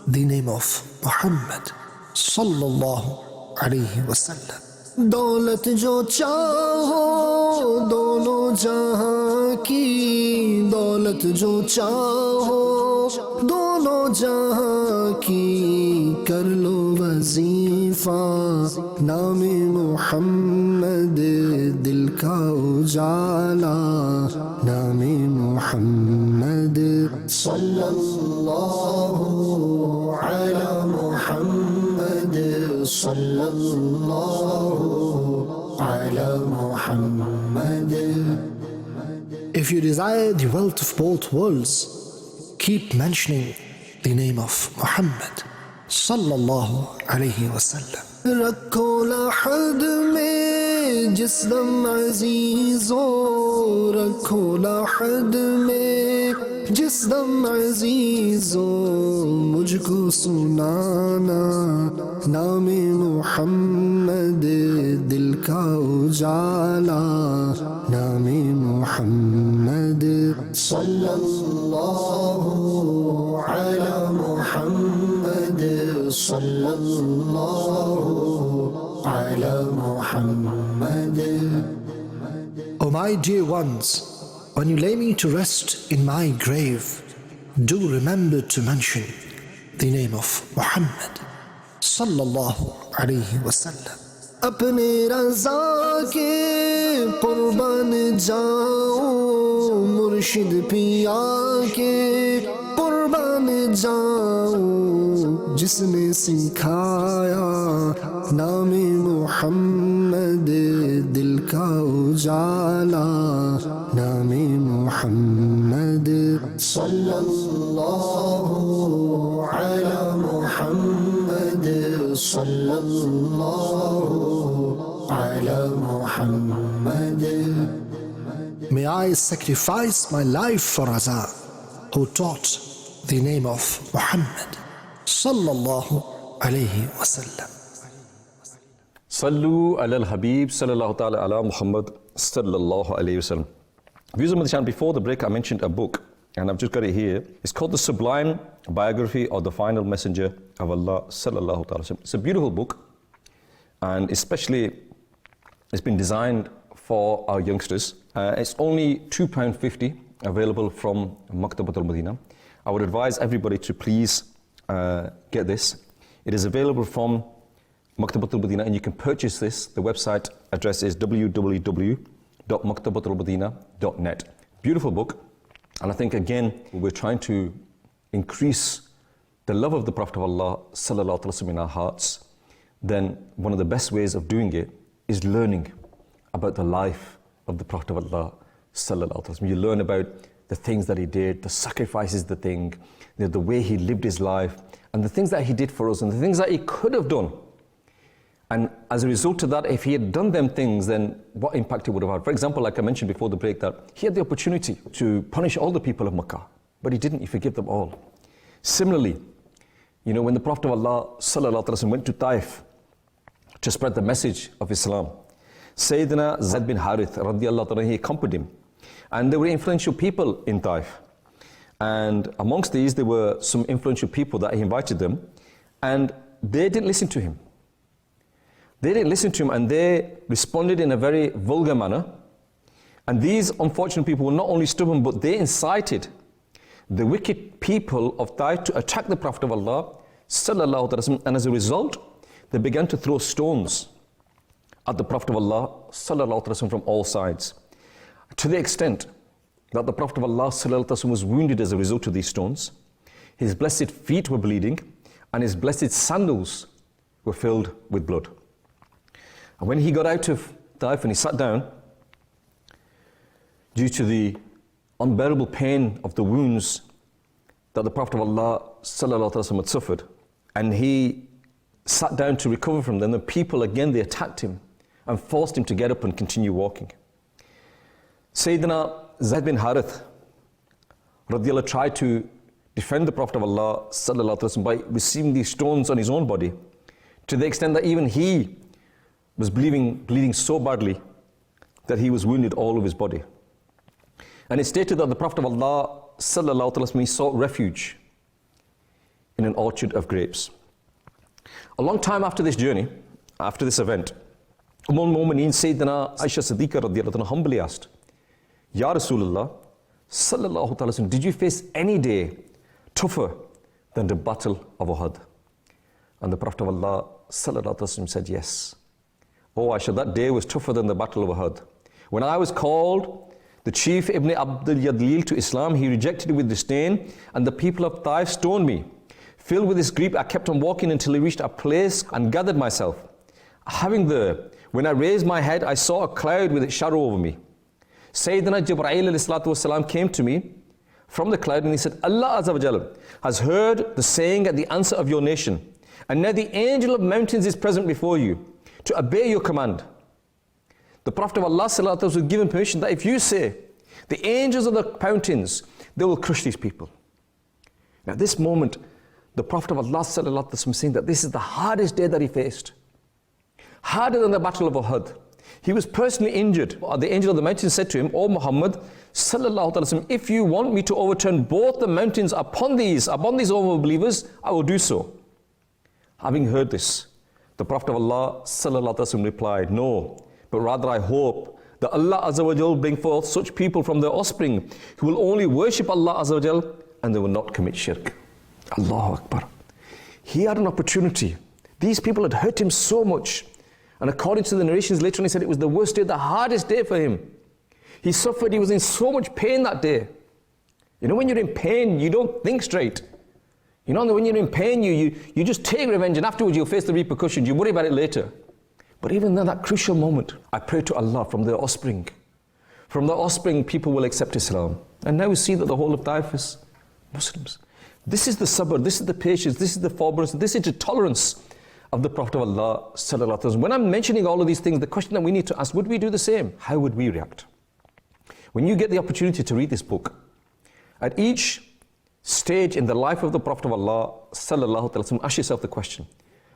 the name of Muhammad sallallahu alayhi wasallam. दौलत जो चाहो दोनों जहां की, दौलत जो चाहो दोनों जहां की, कर लो वजीफा नामे मुहम्मद, दिल का उजाला नामे मुहम्मद. सल्लल्लाहु अला मुहम्मद, सल्लल्लाहु अला Muhammad. If you desire the wealth of both worlds, keep mentioning the name of Muhammad sallallahu alayhi wasallam. रखो लहद में जिस्म अजीजो, रखो लहद में जिस्म अजीजो, मुझको सुनाना नामे मुहम्मद, दिल का उजाला नामे मुहम्मद. सल्लल्लाहु अला मुहम्मद, सल्लल्लाहु अला Muhammad. O my dear ones, when you lay me to rest in my grave, do remember to mention the name of Muhammad sallallahu alayhi wasallam. अपने रज़ा के कुर्बान जाओ, मुर्शिद पिया के कुर्बान जाओ, जिसने सिखाया नामे मुहम्मद, दिल का उजाला नामे मुहम्मद. सल्लल्लाहु अला मुहम्मद, सल्लल्लाहु अला Muhammad. May I sacrifice my life for Raza, who taught the name of Muhammad sallallahu alayhi wasallam. Sallu ala al-Habib sallallahu ta'ala ala Muhammad sallallahu alayhi wasallam. Viewers of Madani Channel, before the break I mentioned a book, and I've just got it here. It's called The Sublime Biography of the Final Messenger of Allah sallallahu ta'ala wasallam. It's a beautiful book. and especially it's been designed for our youngsters. It's only £2.50 available from Maktabat al-Madina. I would advise everybody to please get this. It is available from Maktabat al-Madina, and you can purchase this. The website address is www.maktabatalmadina.net. Beautiful book, and I think again we're trying to increase the love of the Prophet of Allah sallallahu alaihi wasallam in our hearts. Then one of the best ways of doing it is learning about the life of the Prophet of Allah sallallahu alaihi wasallam. You learn about the things that he did, the sacrifices, the way he lived his life, and the things that he did for us, and the things that he could have done. And as a result of that, if he had done them things, then what impact it would have had. For example, like I mentioned before the break, that he had the opportunity to punish all the people of Makkah, but he didn't. He forgave them all. Similarly, when the Prophet of Allah sallallahu alaihi wasallam went to Taif to spread the message of Islam, Sayyidina Zayd bin Harith radiallahu anhu, he accompanied him. And there were influential people in Taif. And amongst these, there were some influential people that he invited them, and they didn't listen to him. They didn't listen to him, and they responded in a very vulgar manner. And these unfortunate people were not only stubborn, but they incited the wicked people of Taif to attack the Prophet of Allah sallallahu alaihi wasallam, and as a result, they began to throw stones at the Prophet of Allah sallallahu alaihi wasallam from all sides, to the extent that the Prophet of Allah sallallahu alaihi wasallam was wounded as a result of these stones. His blessed feet were bleeding, and his blessed sandals were filled with blood. And when he got out of Taif and he sat down, due to the unbearable pain of the wounds that the Prophet of Allah sallallahu alaihi wasallam had suffered, and he sat down to recover from them, the people again, they attacked him and forced him to get up and continue walking. Sayyidina Zayd bin Harith radiallahu tried to defend the Prophet of Allah sallallahu alaihi wasallam by receiving these stones on his own body, to the extent that even he was bleeding so badly that he was wounded all over his body. And it stated that the Prophet of Allah sallallahu alaihi wasallam, he sought refuge in an orchard of grapes. A long time after this journey, after this event, Mu'mineen Sayyidina Aisha Siddiqa radiallahu anha humbly asked, Ya Rasulullah sallallahu alaihi wasallam, did you face any day tougher than the battle of Uhud? And the Prophet of Allah sallallahu alaihi wasallam said, yes. Oh Aisha, that day was tougher than the battle of Uhud. When I was called the chief Ibn Abdul Yadlil to Islam, he rejected it with disdain, and the people of Taif stoned me. Filled with this grief, I kept on walking until I reached a place and gathered myself. Having there, when I raised my head, I saw a cloud with its shadow over me. Sayyidina Jibreel alayhi salatu wasalam came to me from the cloud, and he said, Allah Azza wa Jalla has heard the saying and the answer of your nation, and now the angel of mountains is present before you to obey your command. The Prophet of Allah sallallahu alaihi wasallam was given permission that if you say, the angels of the mountains, they will crush these people. Now this moment, the Prophet of Allah sallallahu alaihi wasallam was saying that this is the hardest day that he faced. Harder than the battle of Uhud. He was personally injured. The angel of the mountains said to him, O Muhammad sallallahu alaihi wasallam, if you want me to overturn both the mountains upon these unbelievers, I will do so. Having heard this, the Prophet of Allah sallallahu alaihi wasallam replied, no, but rather I hope that Allah Azza wa Jal bring forth such people from their offspring who will only worship Allah Azza wa Jal and they will not commit shirk. Allahu Akbar. He had an opportunity. These people had hurt him so much. And according to the narrations later on, he said it was the worst day, the hardest day for him. He suffered, he was in so much pain that day. When you're in pain, you don't think straight. When you're in pain, you just take revenge, and afterwards you'll face the repercussions. You worry about it later. But even then, that crucial moment, I pray to Allah from their offspring. From their offspring, people will accept Islam. And now we see that the whole of Taif is Muslims. This is the sabr, this is the patience, this is the forbearance, this is the tolerance of the Prophet of Allah sallallahu alaihi wasallam. When I'm mentioning all of these things, the question that we need to ask, would we do the same? How would we react? When you get the opportunity to read this book, at each stage in the life of the Prophet of Allah sallallahu alaihi wasallam, ask yourself the question,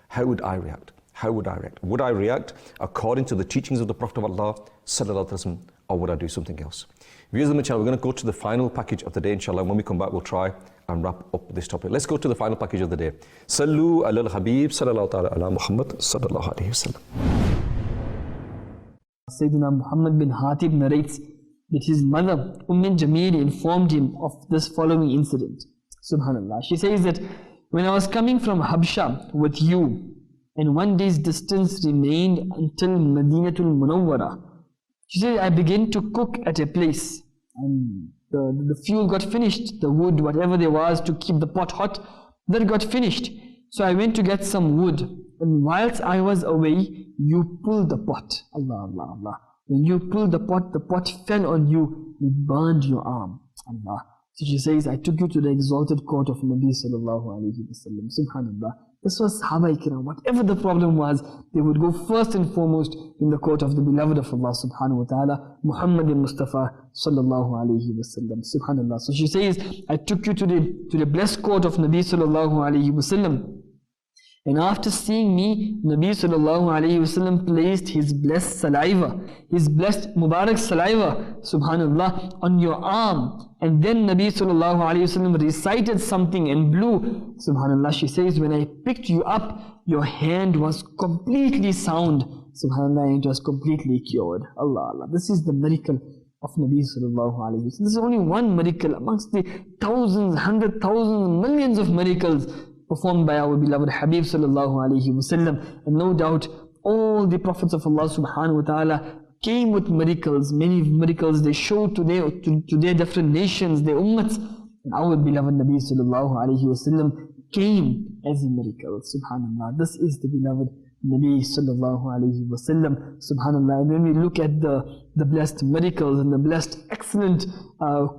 how would I react? How would I react? Would I react according to the teachings of the Prophet of Allah sallallahu alaihi wasallam, or would I do something else? Viewers of the channel, we're going to go to the final package of the day, inshallah. When we come back, we'll try and wrap up this topic. Let's go to the final package of the day. Sallu ala al-Habib, sallallahu ta'ala ala Muhammad, sallallahu alayhi wa sallam. Sayyidina Muhammad bin Hatib narrates that his mother, Jamil, informed him of this following incident. Subhanallah. She says that when I was coming from Habsha with you, and 1 day's distance remained until Madinatul Munawwara, she said, I began to cook at a place, and the fuel got finished, the wood, whatever there was to keep the pot hot, that got finished. So I went to get some wood, and whilst I was away, you pulled the pot. Allah, Allah, Allah. When you pulled the pot fell on you, it burned your arm. Allah. So she says, I took you to the exalted court of Nabi sallallahu alayhi wa sallam. Subhanallah. This was Sahaba Ikram. Whatever the problem was, they would go first and foremost in the court of the beloved of Allah subhanahu wa ta'ala, Muhammadin Mustafa sallallahu alayhi wa sallam. Subhanallah. So she says, I took you to the blessed court of Nabi sallallahu alayhi wa sallam. And after seeing me, Nabi sallallahu alayhi wa sallam placed his blessed saliva, his blessed Mubarak saliva, subhanallah, on your arm. And then Nabi sallallahu alayhi wa sallam recited something and blew. Subhanallah, she says, when I picked you up, your hand was completely sound. Subhanallah, it was completely cured. Allah, Allah. This is the miracle of Nabi sallallahu alayhi wa sallam. This is only one miracle amongst the thousands, 100,000, millions of miracles performed by our beloved Habib sallallahu alayhi wa sallam. And no doubt all the prophets of Allah subhanahu wa ta'ala came with miracles, many miracles they showed to their different nations, their ummats. And our beloved Nabi sallallahu alayhi wa sallam came as a miracle. Subhanallah. This is the beloved Nabi sallallahu alayhi wa sallam. Subhanallah. And when we look at the blessed miracles and the blessed excellent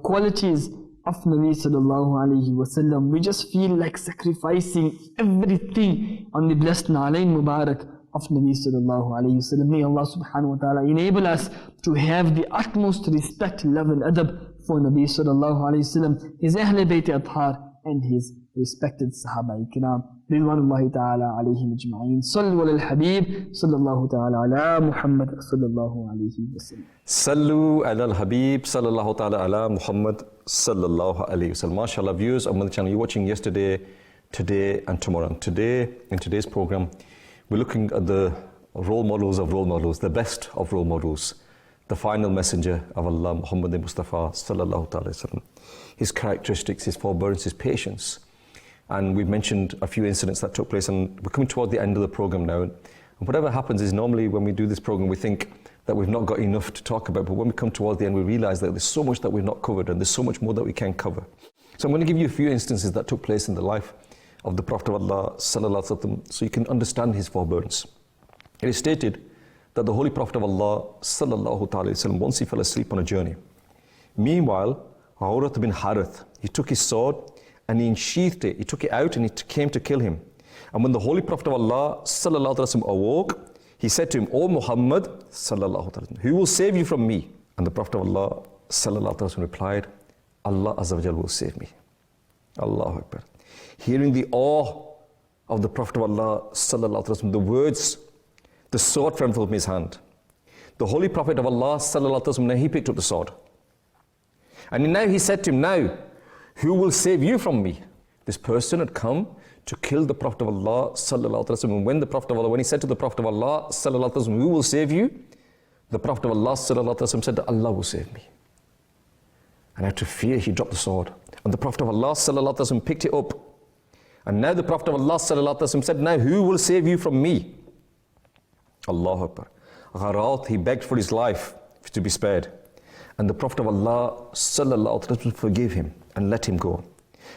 qualities of Nabi sallallahu alayhi wa sallam, we just feel like sacrificing everything on the blessed Na'alain Mubarak of Nabi sallallahu alayhi wa sallam. May Allah subhanahu wa ta'ala enable us to have the utmost respect, love and adab for Nabi sallallahu alayhi wa sallam, his Ahl Bayt Athhar and his respected Sahaba Ikram. Ridwanullahi ta'ala alayhim ajma'in. Sallu ala al-Habib, sallallahu ta'ala ala Muhammad, sallallahu alayhi wa sallam. Sallu ala al-Habib, sallallahu ta'ala ala Muhammad, sallallahu alayhi wa sallam. MashaAllah, viewers of Madani Channel, you're watching yesterday, today and tomorrow. And today, in today's program, we're looking at the role models of role models, the best of role models, the final messenger of Allah, Muhammad Mustafa, sallallahu ta'ala wa sallam. His characteristics, his forbearance, his patience. And we've mentioned a few incidents that took place, and we're coming toward the end of the program now. And whatever happens is, normally when we do this program, we think that we've not got enough to talk about, but when we come toward the end, we realize that there's so much that we've not covered, and there's so much more that we can cover. So I'm going to give you a few instances that took place in the life of the Prophet of Allah, sallallahu alaihi wasallam, so you can understand his forbearance. It is stated that the Holy Prophet of Allah, sallallahu alaihi wasallam, once he fell asleep on a journey. Meanwhile, Awrat bin Harith, he took his sword and he unsheathed it. He took it out and he came to kill him. And when the Holy Prophet of Allah sallallahu alaihi wasallam awoke, he said to him, O Muhammad sallallahu alaihi wasallam, who will save you from me? And the Prophet of Allah sallallahu alaihi wasallam replied, Allah Azza wa Jal will save me. Allahu Akbar. Hearing the awe of the Prophet of Allah sallallahu alaihi wasallam, the words, the sword fell from his hand. The Holy Prophet of Allah sallallahu alaihi wasallam, now he picked up the sword. And now he said to him, now, who will save you from me? This person had come to kill the Prophet of Allah sallallahu alaihi wasallam. And when he said to the Prophet of Allah sallallahu alaihi wasallam, who will save you? The Prophet of Allah sallallahu alaihi wasallam said, Allah will save me. And out of fear, he dropped the sword. And the Prophet of Allah sallallahu alaihi wasallam picked it up. And now the Prophet of Allah sallallahu alaihi wasallam said, now who will save you from me? Allahu Akbar. Gharat, he begged for his life to be spared. And the Prophet of Allah sallallahu alaihi wasallam forgave him and let him go.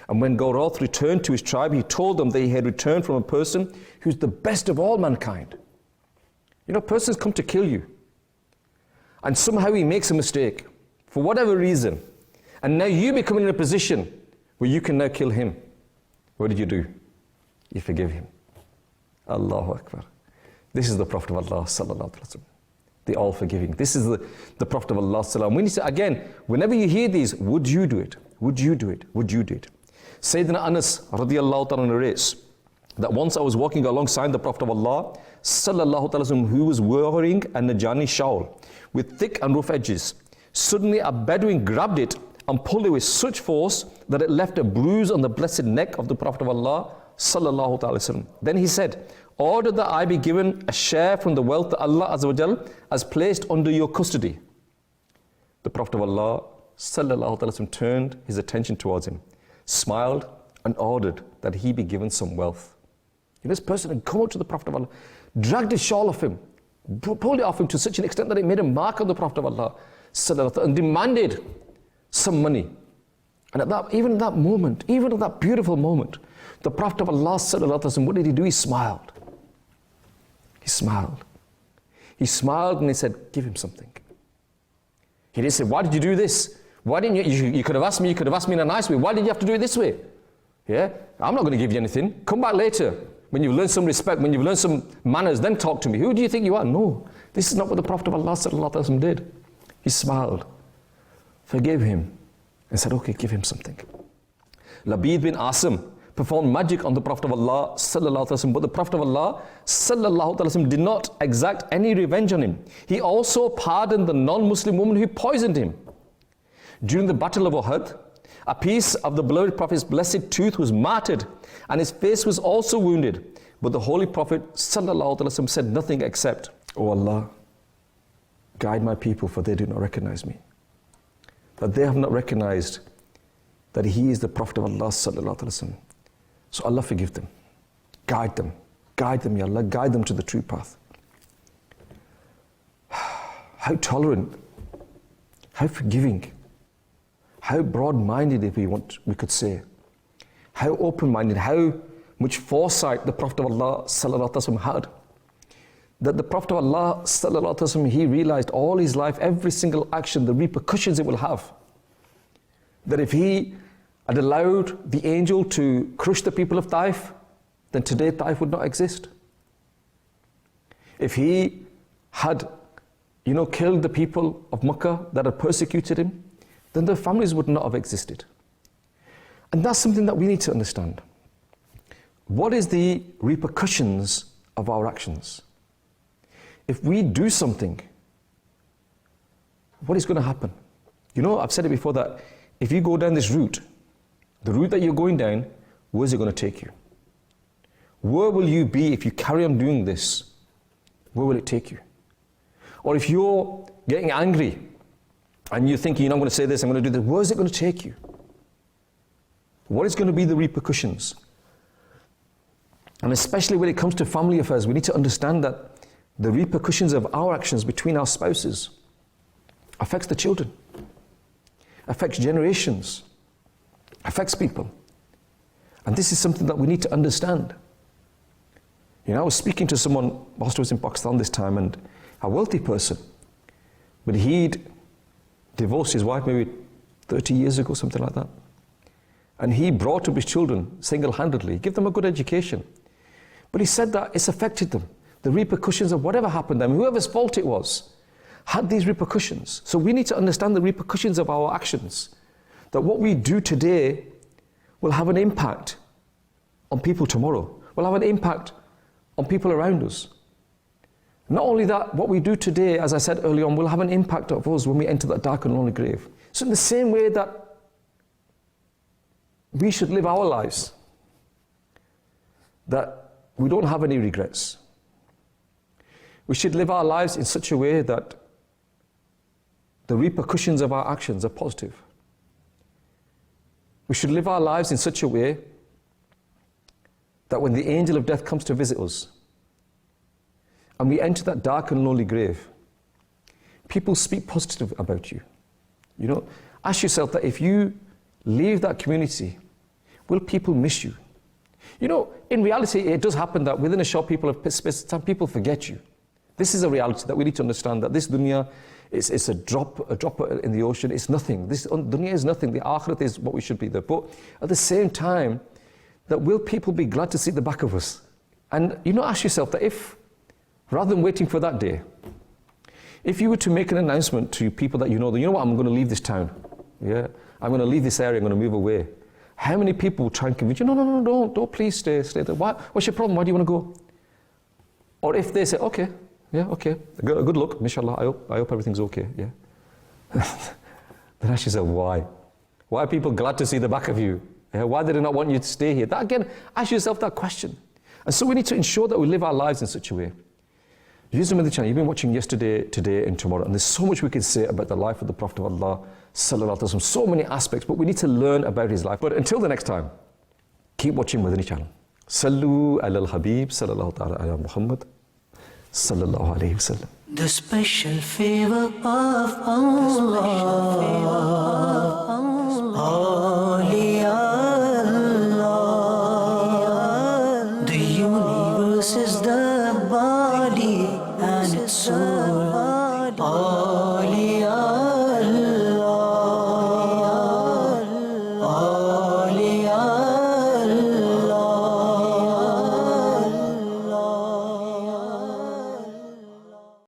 And when Gharat returned to his tribe, he told them that he had returned from a person who's the best of all mankind. You know, persons come to kill you. And somehow he makes a mistake, for whatever reason. And now you become in a position where you can now kill him. What did you do? You forgive him. Allahu Akbar. This is the Prophet of Allah sallallahu alaihi wasallam, the all-forgiving. This is the Prophet of Allah sallallahu alaihi wasallam. When you say, again, whenever you hear these, would you do it? Would you do it? Would you do it? Sayyidina Anas radiallahu ta'ala narrates that once I was walking alongside the Prophet of Allah sallallahu alaihi wasallam, who was wearing a Najani shawl with thick and rough edges. Suddenly a Bedouin grabbed it and pulled it with such force that it left a bruise on the blessed neck of the Prophet of Allah sallallahu alaihi wasallam. Then he said, order that I be given a share from the wealth that Allah Azza wa Jal has placed under your custody. The Prophet of Allah sallallahu alaihi wasallam turned his attention towards him, smiled and ordered that he be given some wealth. This person had come up to the Prophet of Allah, dragged his shawl off him, pulled it off him to such an extent that it made a mark on the Prophet of Allah sallallahu alaihi wasallam, and demanded some money. And even at that moment, even at that beautiful moment, the Prophet of Allah sallallahu alaihi wasallam, what did he do? He smiled. He smiled. He smiled and he said, give him something. He didn't say, why did you do this? Why didn't you could have asked me in a nice way. Why did you have to do it this way? Yeah, I'm not going to give you anything. Come back later. When you've learned some respect, when you've learned some manners, then talk to me. Who do you think you are? No, this is not what the Prophet of Allah sallallahu alaihi wasallam did. He smiled, forgave him, and said, okay, give him something. Labid bin Asim performed magic on the Prophet of Allah sallallahu alaihi wasallam, but the Prophet of Allah sallallahu alaihi wasallam did not exact any revenge on him. He also pardoned the non-Muslim woman who poisoned him. During the battle of Uhud, a piece of the beloved Prophet's blessed tooth was martyred and his face was also wounded. But the Holy Prophet sallallahu alaihi wasallam said nothing except, "O Allah, guide my people, for they do not recognize me." That they have not recognized that he is the Prophet of Allah sallallahu alaihi wasallam. So Allah forgive them, guide them, Ya Allah, guide them to the true path. How tolerant, how forgiving, how broad-minded, if we could say, how open-minded, how much foresight the Prophet of Allah sallallahu alaihi wasallam had. That the Prophet of Allah sallallahu alaihi wasallam, he realized all his life, every single action, the repercussions it will have. That if he had allowed the angel to crush the people of Taif, then today Taif would not exist. If he had, killed the people of Makkah that had persecuted him, then their families would not have existed. And that's something that we need to understand. What is the repercussions of our actions? If we do something, what is going to happen? I've said it before that if you go down this route, the route that you're going down, where's it going to take you? Where will you be if you carry on doing this? Where will it take you? Or if you're getting angry and you're thinking, I'm going to say this, I'm going to do this, where is it going to take you? What is going to be the repercussions? And especially when it comes to family affairs, we need to understand that the repercussions of our actions between our spouses affects the children, affects generations, affects people. And this is something that we need to understand. I was speaking to someone whilst I was in Pakistan this time, and a wealthy person, but he'd divorced his wife maybe 30 years ago, something like that. And he brought up his children single-handedly, give them a good education. But he said that it's affected them. The repercussions of whatever happened to them, whoever's fault it was, had these repercussions. So we need to understand the repercussions of our actions. That what we do today will have an impact on people tomorrow, will have an impact on people around us. Not only that, what we do today, as I said earlier on, will have an impact on us when we enter that dark and lonely grave. So in the same way that we should live our lives, that we don't have any regrets. We should live our lives in such a way that the repercussions of our actions are positive. We should live our lives in such a way that when the angel of death comes to visit us and we enter that dark and lonely grave, people speak positive about you. Ask yourself that if you leave that community, will people miss you? In reality, it does happen that within a short space of time, people forget you. This is a reality that we need to understand, that this dunya is a drop in the ocean. It's nothing. This dunya is nothing. The akhirat is what we should be there. But at the same time, that will people be glad to see the back of us? And ask yourself that if, rather than waiting for that day, if you were to make an announcement to people that what, I'm going to leave this town. Yeah, I'm going to leave this area, I'm going to move away. How many people will try and convince you, no, don't, please stay there. What's your problem? Why do you want to go? Or if they say, okay, yeah, okay, good luck, inshallah, I hope everything's okay, yeah. Then ask yourself, why? Why are people glad to see the back of you? Why do they not want you to stay here? That again, ask yourself that question. And so we need to ensure that we live our lives in such a way. Use the Madani Channel. You've been watching yesterday, today, and tomorrow, and there's so much we can say about the life of the Prophet of Allah, sallallahu alaihi wasallam, so many aspects, but we need to learn about his life. But until the next time, keep watching Madani Channel. Sallu ala al-Habib, sallallahu ta'ala ala Muhammad, sallallahu alayhi wasallam. The special favor of Allah. The universe is the body and its soul.